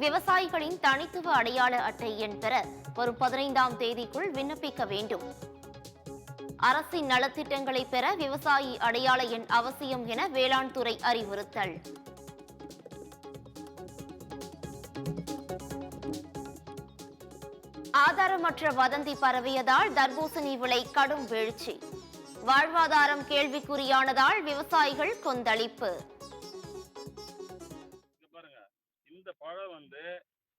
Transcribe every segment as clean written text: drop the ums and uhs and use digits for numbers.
விவசாயிகளின் தனித்துவ அடையாள அட்டை எண் பெற வரும் 15ஆம் தேதிக்குள் விண்ணப்பிக்க வேண்டும். அரசின் நலத்திட்டங்களை பெற விவசாயி அடையாள எண் அவசியம் என வேளாண் துறை அறிவுறுத்தல். ஆதாரமற்ற வதந்தி பரவியதால் தர்பூசணி விலை கடும் வீழ்ச்சி. வாழ்வாதாரம் கேள்விக்குறியானதால் விவசாயிகள் கொந்தளிப்பு. இந்த பழம்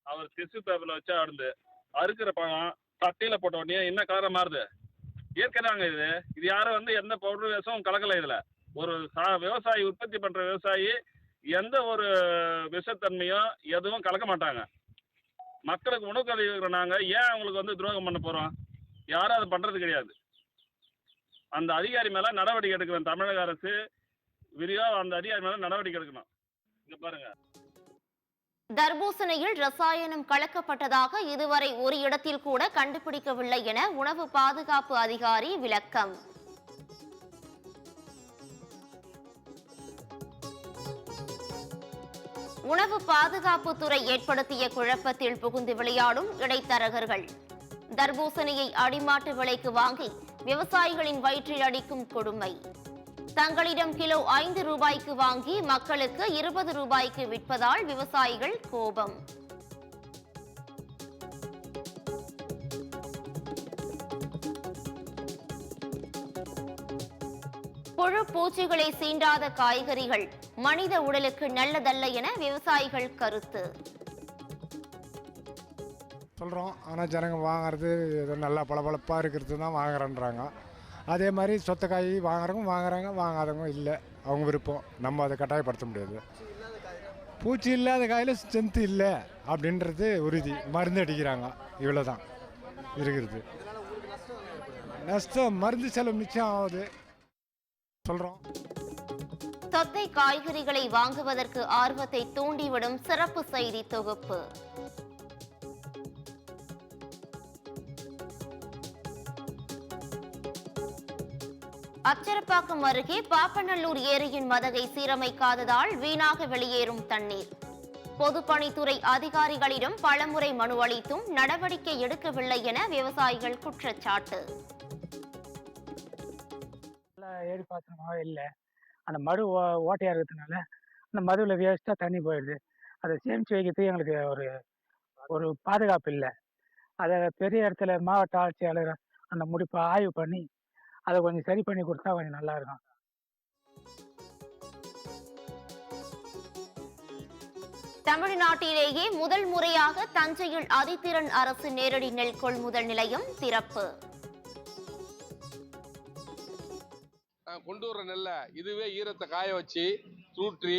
அவர் டிஷ்யூ பேப்பர்ல வச்சா அறுக்கிற பழம் தட்டையில போட்ட உடனே என்ன கலரை மாறுது? ஏற்கனவே இது யாரும் எந்த பவுடர் விஷமும் கலக்கல. இதுல ஒரு விவசாயி உற்பத்தி பண்ற விவசாயி எந்த ஒரு விஷத்தன்மையும் எதுவும் கலக்க மாட்டாங்க. மக்களுக்கு உணவு கழிவுகிற நாங்க ஏன் அவங்களுக்கு துரோகம் பண்ண போறோம்? யாரும் அது பண்றது கிடையாது. அந்த அதிகாரி மேல நடவடிக்கை எடுக்கணும். தமிழக அரசு விரிவா அந்த அதிகாரி மேல நடவடிக்கை எடுக்கணும். இங்க பாருங்க, தர்பூசணியில் ரசாயனம் கலக்கப்பட்டதாக இதுவரை ஒரு இடத்தில் கூட கண்டுபிடிக்கவில்லை என உணவு பாதுகாப்பு அதிகாரி விளக்கம். உணவு பாதுகாப்பு துறை ஏற்படுத்திய குழப்பத்தில் புகுந்து விளையாடும் இடைத்தரகர்கள் தர்பூசணியை அடிமாட்டு விலைக்கு வாங்கி விவசாயிகளின் வயிற்றில் அடிக்கும் கொடுமை. தங்களிடம் கிலோ 5 ரூபாய்க்கு வாங்கி மக்களுக்கு 20 ரூபாய்க்கு விற்பதால் விவசாயிகள் கோபம். புழு பூச்சிகளை சீண்டாத காய்கறிகள் மனித உடலுக்கு நல்லதல்ல என விவசாயிகள் கருத்து. சொல்கிறோம், ஆனால் ஜனங்க வாங்குறது ஏதோ நல்லா பளபளப்பாக இருக்கிறது தான் வாங்குறேன்றாங்க. அதே மாதிரி சொத்த காய் வாங்குறவங்க வாங்குறாங்க, வாங்காதவங்க இல்லை, அவங்க விருப்பம். நம்ம அதை கட்டாயப்படுத்த முடியாது. பூச்சி இல்லாத காயில் ஸ்ட்ரென்த்து இல்லை அப்படின்றது உறுதி. மருந்து அடிக்கிறாங்க, இவ்வளோ தான் இருக்கிறது. நஷ்டம் மருந்து செலவு மிச்சம் ஆகுது சொல்கிறோம். சொத்தை காய்கறிகளை வாங்குவதற்கு ஆர்வத்தை தூண்டிவிடும் சிறப்பு செய்தி தொகுப்பு. அச்சரப்பாக்கம் அருகே பாப்பநல்லூர் ஏரியின் மதகை சீரமைக்காததால் வீணாக வெளியேறும் தண்ணீர். பொதுப்பணித்துறை அதிகாரிகளிடம் பலமுறை மனு அளித்தும் நடவடிக்கை எடுக்கவில்லை என விவசாயிகள் குற்றச்சாட்டு. ஏரி பாசனமாக இல்லை, அந்த மடு ஓட்டையாக இருக்கிறதுனால அந்த மதுவில் வேஸ்ட்டாக தண்ணி போயிடுது. அதை சேமித்து வைக்கிறதுக்கு எங்களுக்கு ஒரு பாதுகாப்பு இல்லை. அதை பெரிய இடத்துல மாவட்ட ஆட்சியாளர் அந்த முடிப்பை ஆய்வு பண்ணி அதை கொஞ்சம் சரி பண்ணி கொடுத்தா கொஞ்சம் நல்லா இருக்கும். தமிழ்நாட்டிலேயே முதல் முறையாக தஞ்சையில் அதிதிறன் அரசு நேரடி நெல் கொள்முதல் நிலையம் திறப்பு. கொண்டு வர நெல்லை இதுவே ஈரத்தை காய வச்சு தூற்றி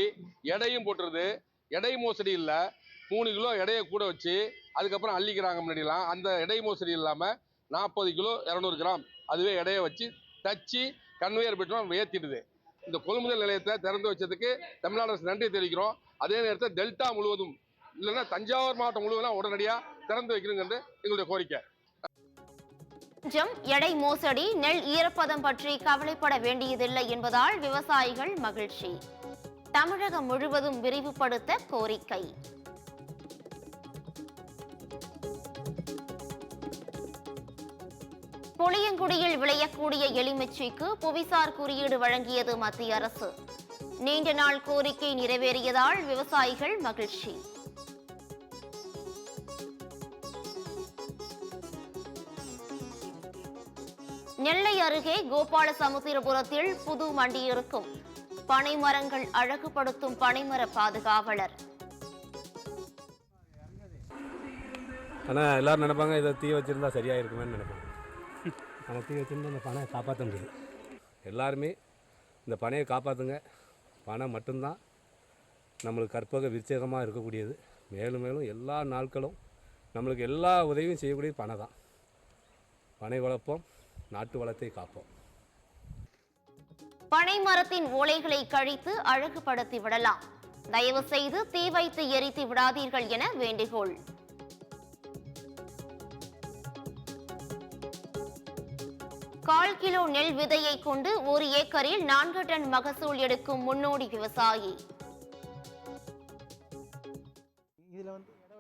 எடையும் போட்டுருது. எடை மோசடி இல்லை, 3 கிலோ எடையை கூட வச்சு அதுக்கப்புறம் அள்ளிக்கிறாங்க. முன்னாடிலாம் அந்த எடை மோசடி இல்லாமல் 40 கிலோ 200 கிராம் அதுவே எடையை வச்சு தச்சு கன்வேயர் பெட்ரோல் ஏற்றிடுது. இந்த கொள்முதல் நிலையத்தை திறந்து வச்சதுக்கு தமிழ்நாடு அரசு நன்றி தெரிவிக்கிறோம். அதே நேரத்தில் டெல்டா முழுவதும் இல்லைன்னா தஞ்சாவூர் மாவட்டம் முழுவதும் உடனடியாக திறந்து வைக்கணுங்கிறது எங்களுடைய கோரிக்கை. எடை மோசடி, நெல் ஈரப்பதம் பற்றி கவலைப்பட வேண்டியதில்லை என்பதால் விவசாயிகள் மகிழ்ச்சி. தமிழகம் முழுவதும் விரிவுபடுத்த கோரிக்கை. புளியங்குடியில் விளையக்கூடிய எலுமிச்சைக்கு புவிசார் குறியீடு வழங்கியது மத்திய அரசு. நீண்ட நாள் கோரிக்கை நிறைவேறியதால் விவசாயிகள் மகிழ்ச்சி. நெல்லை அருகே கோபாலசமுத்திரபுரத்தில் புது மண்டி இருக்கும் பனை மரங்கள் அழகுபடுத்தும் பனைமர பாதுகாவலர். ஆனால் எல்லோரும் நினைப்பாங்க இதை தீ வச்சுருந்தா சரியாக இருக்குமேன்னு நினைப்பாங்க. ஆனால் தீ வச்சுருந்தா இந்த பனையை காப்பாற்ற முடியுது. எல்லாருமே இந்த பனையை காப்பாற்றுங்க. பனை மட்டும்தான் நம்மளுக்கு கற்பக விருட்சகமாக இருக்கக்கூடியது. மேலும் மேலும் எல்லா நாட்களும் நம்மளுக்கு எல்லா உதவியும் செய்யக்கூடியது பனை தான். பனை வளர்ப்போம், நாட்டு வளத்தை காப்போம். பனை மரத்தின் ஓலைகளை கழித்து அழகுபடுத்தி விடலாம். தயவு செய்து தீ வைத்து எரித்து விடாதீர்கள் என வேண்டுகோள். கால் கிலோ நெல் விதையை கொண்டு 1 ஏக்கரில் 4 டன் மகசூல் எடுக்கும் முன்னோடி விவசாயி. இதில்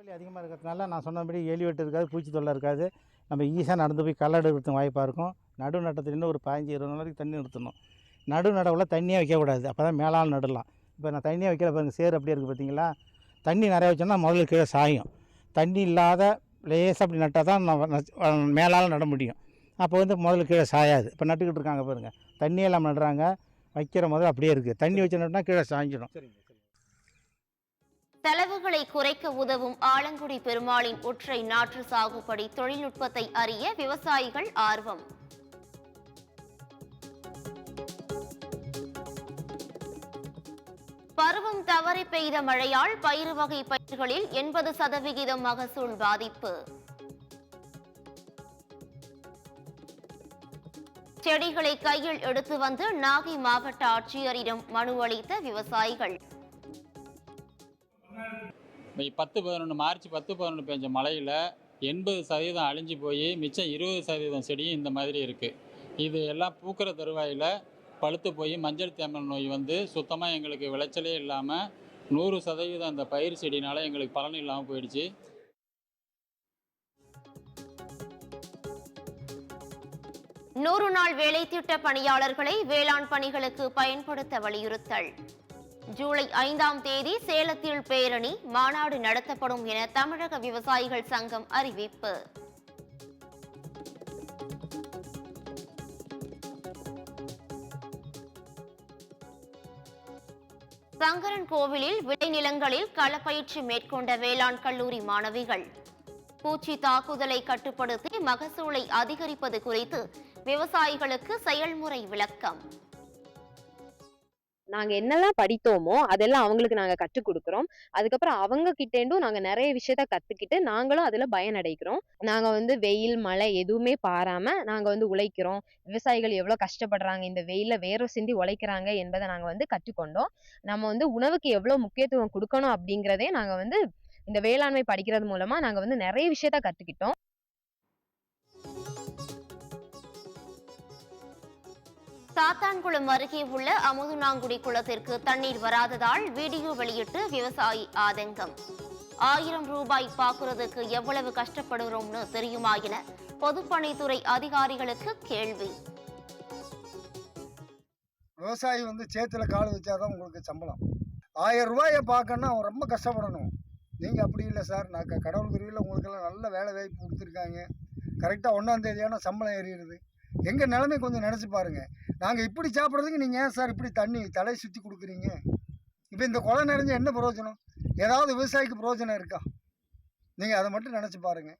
வலி அதிகமாக இருக்கிறதுனால நான் சொன்னபடி எலி வெட்டு இருக்காது, பூச்சி தொல்லை இருக்காது. நம்ம ஈஸியாக நடந்து போய் களை எடுக்கிறதுக்கு வாய்ப்பாக இருக்கும். நடு நட்டத்துலேருந்து ஒரு 15-20 நாள் வரைக்கும் தண்ணி நிறுத்தணும். நடு நடவில் தண்ணியே வைக்கக்கூடாது, அப்போ தான் மேலால் நடலாம். இப்போ நான் தண்ணியே வைக்கல பாருங்கள், சேறு அப்படியே இருக்குது பார்த்தீங்களா. தண்ணி நிறையா வச்சோன்னா முதல்ல கீழே சாயும். தண்ணி இல்லாத லேசாக அப்படி நட்டால் தான் நம்ம மேலால் நட முடியும். அப்போ வந்து முதல்ல கீழே சாயாது. இப்போ நட்டுக்கிட்டு இருக்காங்க பாருங்கள், தண்ணியே இல்லாமல் நடுறாங்க. வைக்கிற முதல்ல அப்படியே இருக்குது, தண்ணி வச்சு நட்டுனா கீழே சாய்ஞ்சிடும். செலவுகளை குறைக்க உதவும் ஆலங்குடி பெருமாளின் ஒற்றை நாற்று சாகுபடி தொழில்நுட்பத்தை அறிய விவசாயிகள் ஆர்வம். பருவம் தவறி பெய்த மழையால் பயிறு வகை பயிர்களில் 80% மகசூல் பாதிப்பு. செடிகளை கையில் எடுத்து வந்து நாகை மாவட்ட ஆட்சியரிடம் மனு அளித்த விவசாயிகள். 10-11 மார்ச் 10-11 பெஞ்ச மழையில் 80% அழிஞ்சு போய் மிச்சம் 20% செடியும் இந்த மாதிரி இருக்குது. இது எல்லாம் பூக்கிற தருவாயில் பழுத்து போய் மஞ்சள் தேமல் நோய் வந்து சுத்தமாக எங்களுக்கு விளைச்சலே இல்லாமல் 100% அந்த பயிர் செடினால் எங்களுக்கு பலன் இல்லாமல் போயிடுச்சு. நூறு நாள் வேலை திட்ட பணியாளர்களை வேளாண் பணிகளுக்கு பயன்படுத்த வலியுறுத்தல். ஜூலை 5ஆம் தேதி சேலத்தில் பேரணி மாநாடு நடத்தப்படும் என தமிழக விவசாயிகள் சங்கம் அறிவிப்பு. சங்கரன் கோவிலில் விளைநிலங்களில் களப்பயிற்சி மேற்கொண்ட வேளாண் கல்லூரி மாணவிகள். பூச்சி தாக்குதலை கட்டுப்படுத்தி மகசூலை அதிகரிப்பது குறித்து விவசாயிகளுக்கு செயல்முறை விளக்கம். நாங்கள் என்னெல்லாம் படித்தோமோ அதெல்லாம் அவங்களுக்கு நாங்கள் கற்றுக் கொடுக்குறோம். அதுக்கப்புறம் அவங்க கிட்டேண்டும் நாங்கள் நிறைய விஷயத்த கற்றுக்கிட்டு நாங்களும் அதில் பயனடைகிறோம். நாங்கள் வந்து வெயில் மழை எதுவுமே பாராமல் நாங்கள் வந்து உழைக்கிறோம். விவசாயிகள் எவ்வளோ கஷ்டப்படுறாங்க, இந்த வெயிலில் வேர்வை சிந்தி உழைக்கிறாங்க என்பதை நாங்கள் வந்து கற்றுக்கொண்டோம். நம்ம வந்து உணவுக்கு எவ்வளோ முக்கியத்துவம் கொடுக்கணும் அப்படிங்கிறதே நாங்கள் வந்து இந்த வேளாண்மை படிக்கிறது மூலமாக நாங்கள் வந்து நிறைய விஷயத்த கற்றுக்கிட்டோம். சாத்தான்குளம் அருகே உள்ள அமுதுனாங்குடி குளத்திற்கு தண்ணீர் வராததால் வீடியோ வெளியிட்டு விவசாயி ஆதங்கம். 1000 ரூபாய் பாக்குறதுக்கு எவ்வளவு கஷ்டப்படுகிறோம்னு தெரியுமா என பொதுப்பணித்துறை அதிகாரிகளுக்கு கேள்வி. விவசாயி வந்து சேத்துல கால் வச்சாதான் உங்களுக்கு சம்பளம். 1000 ரூபாயை பார்க்கணும்னா அவன் ரொம்ப கஷ்டப்படணும். நீங்கள் அப்படி இல்லை சார், நான் கடவுள் குருவியில் உங்களுக்கெல்லாம் நல்ல வேலை வாய்ப்பு கொடுத்துருக்காங்க. கரெக்டாக 1ஆம் தேதியான சம்பளம் ஏறிடுது. எங்கள் நிலைமை கொஞ்சம் நினச்சி பாருங்கள். நாங்கள் இப்படி சாப்பிட்றதுக்கு நீங்கள் ஏன் சார் இப்படி தண்ணி தலையை சுற்றி கொடுக்குறீங்க? இப்போ இந்த குளம் நிறைஞ்ச என்ன பிரயோஜனம்? ஏதாவது விவசாயிக்கு பிரயோஜனம் இருக்கா? நீங்கள் அதை மட்டும் நினச்சி பாருங்கள்.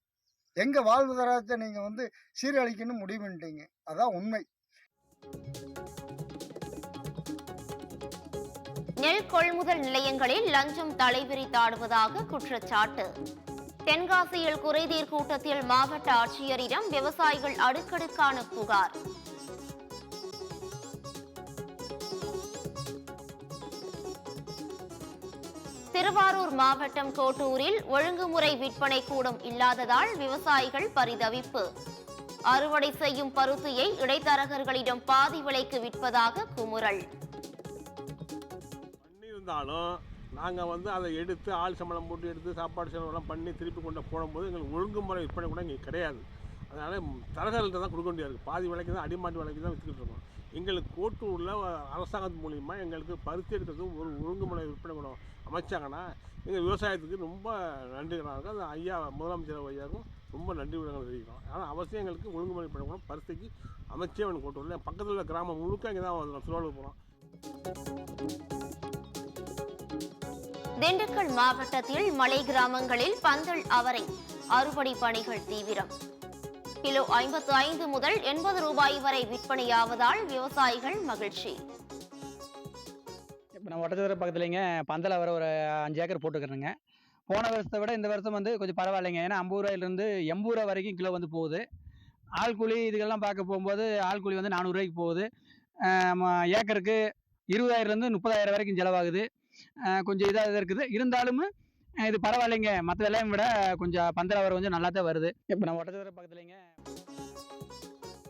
எங்கள் வாழ்வாதாரத்தை நீங்கள் வந்து சீரழிக்கணும்னு முடிவு பண்ணிட்டீங்க, அதான் உண்மை. நெல் கொள்முதல் நிலையங்களில் லஞ்சம் தலைவிரித்தாடுவதாக குற்றச்சாட்டு. தென்காசியில் குறைதீர் கூட்டத்தில் மாவட்ட ஆட்சியரிடம் விவசாயிகள் அடுக்கடுக்கான புகார். திருவாரூர் மாவட்டம் கோட்டூரில் ஒழுங்குமுறை விற்பனை கூடம் இல்லாததால் விவசாயிகள் பரிதவிப்பு. அறுவடை செய்யும் பருத்தியை இடைத்தரகர்களிடம் பாதி விலைக்கு விற்பதாக குமுறல். பண்ணியிருந்தாலும் நாங்கள் வந்து அதை எடுத்து ஆள் சம்பளம் போட்டு எடுத்து சாப்பாடு செலவெல்லாம் பண்ணி திருப்பி கொண்டு போடும்போது எங்களுக்கு ஒழுங்குமுறை விற்பனை கூட இங்கே கிடையாது. அதனால் தரகர்கள்ட்ட தான் கொடுக்க வேண்டியது. பாதி விலைக்கு தான், அடிமாட்டு விலைக்கு தான் விற்றுக்கிட்டு இருக்கோம். எங்களுக்கு கோட்டூரில் அரசாங்கத்து மூலிமா எங்களுக்கு பருத்தி எடுக்கிறதுக்கு ஒரு ஒழுங்குமுறை விற்பனை கூட அமைச்சாங்கன்னா எங்கள் விவசாயத்துக்கு ரொம்ப நன்றிகளாக அது ஐயா முதலமைச்சர் ஐயாவுக்கும் ரொம்ப நன்றி விடங்கள் தெரிவிக்கிறோம். ஆனால் அவசியம் எங்களுக்கு ஒழுங்குமுறை விற்பனை கூட பருத்திக்கு அமைச்சே வேணும். கோட்டூரில் பக்கத்தில் உள்ள கிராமம் முழுக்க இங்கே தான் திருவாரூர் போகிறோம். திண்டுக்கல் மாவட்டத்தில் மலை கிராமங்களில் பந்தல் அவரை அறுவடை பணிகள் தீவிரம். கிலோ 55 முதல் 80 ரூபாய் வரை விற்பனையாவதால் விவசாயிகள் மகிழ்ச்சி. இப்போ நம்ம ஒட்டச்சத்திர பக்கத்துலேங்க பந்தல் அவரை ஒரு 5 ஏக்கர் போட்டுக்கிறேங்க. போன வருஷத்தை விட இந்த வருஷம் வந்து கொஞ்சம் பரவாயில்லைங்க. ஏன்னா 50 ரூபாயிலிருந்து 80 ரூபா வரைக்கும் கிலோ வந்து போகுது. ஆள் கூலி இதுக்கெல்லாம் பார்க்க போகும்போது ஆள் கூலி வந்து 400 ரூபாய்க்கு போகுது. ஏக்கருக்கு 20,000லேருந்து 30,000 வரைக்கும் செலவாகுது. கொஞ்சம் இதாக இருக்குது. இருந்தாலும் இது பரவாயில்லைங்க. மற்ற விலையை விட கொஞ்சம் பந்தல் அவரை கொஞ்சம் நல்லா தான் வருது. இப்போ நம்ம ஒட்டச்சத்திர பக்கத்துலேங்க